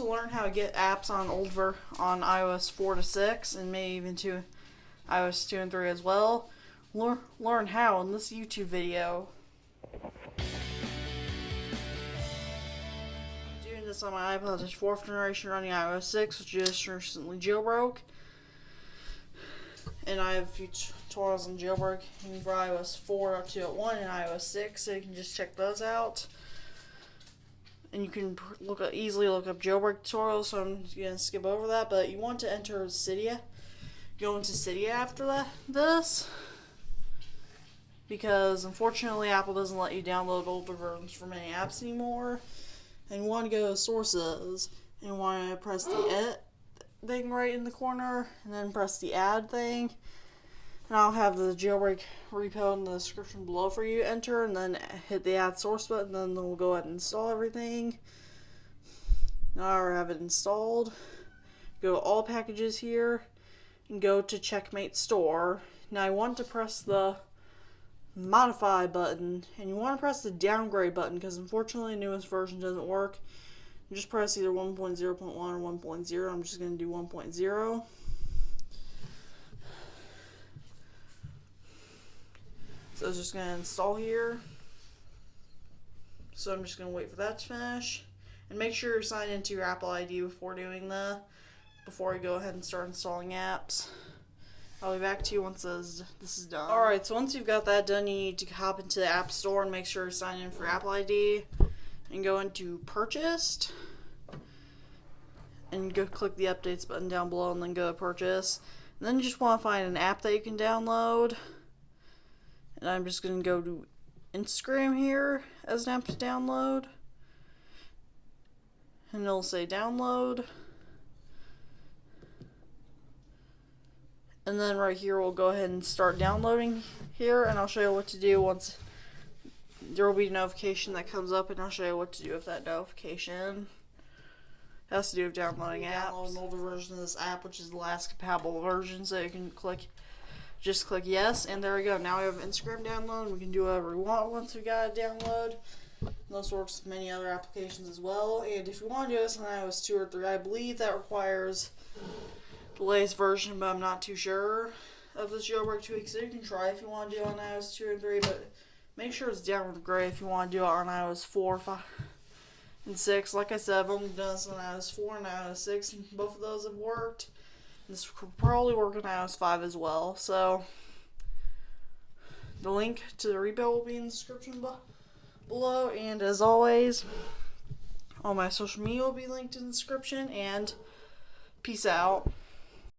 to learn how to get apps on on iOS 4 to 6 and maybe even to iOS 2 and 3 as well, learn how in this YouTube video. Doing this on my iPod is 4th generation running iOS 6, which just recently jailbroke. And I have a few tutorials on jailbreaking for iOS 4 up to 1 and iOS 6, so you can just check those out. And you can easily look up jailbreak tutorials, so I'm going to skip over that. But you want to enter Cydia. Go into Cydia after this. Because unfortunately Apple doesn't let you download older versions for many apps anymore. And you want to go to Sources. And you want to press the Edit thing right in the corner. And then press the Add thing. And I'll have the jailbreak repo in the description below for you to enter, and then hit the add source button, and then we'll go ahead and install everything. Now I have it installed. Go to all packages here, and go to Checkmate Store. Now I want to press the modify button, and you want to press the downgrade button, because unfortunately the newest version doesn't work. You just press either 1.0.1 or 1.0. I'm just going to do 1.0. So it's just going to install here. So I'm just going to wait for that to finish. And make sure you're signed into your Apple ID before doing that. Before you go ahead and start installing apps. I'll be back to you once this is done. Alright, so once you've got that done, you need to hop into the App Store and make sure you're signed in for Apple ID. And go into Purchased. And go click the Updates button down below and then go to Purchase. And then you just want to find an app that you can download. And I'm just going to go to Instagram here as an app to download. And it'll say download. And then right here we'll go ahead and start downloading here. And I'll show you what to do once there will be a notification that comes up. And I'll show you what to do with that notification. It has to do with downloading apps. Download an older version of this app, which is the last compatible version. So you can just click yes, and there we go. Now we have Instagram download, and we can do whatever we want once we got it download. And this works with many other applications as well. And if you want to do this on iOS 2 or 3, I believe that requires the latest version, but I'm not too sure of this jailbreak tweak. So you can try if you want to do it on iOS 2 and 3, but make sure it's download gray if you want to do it on iOS 4, 5, and 6. Like I said, I've only done this on iOS 4 and iOS 6, and both of those have worked. This will probably work on iOS 5 as well. So the link to the repo will be in the description below. And as always, all my social media will be linked in the description. And peace out.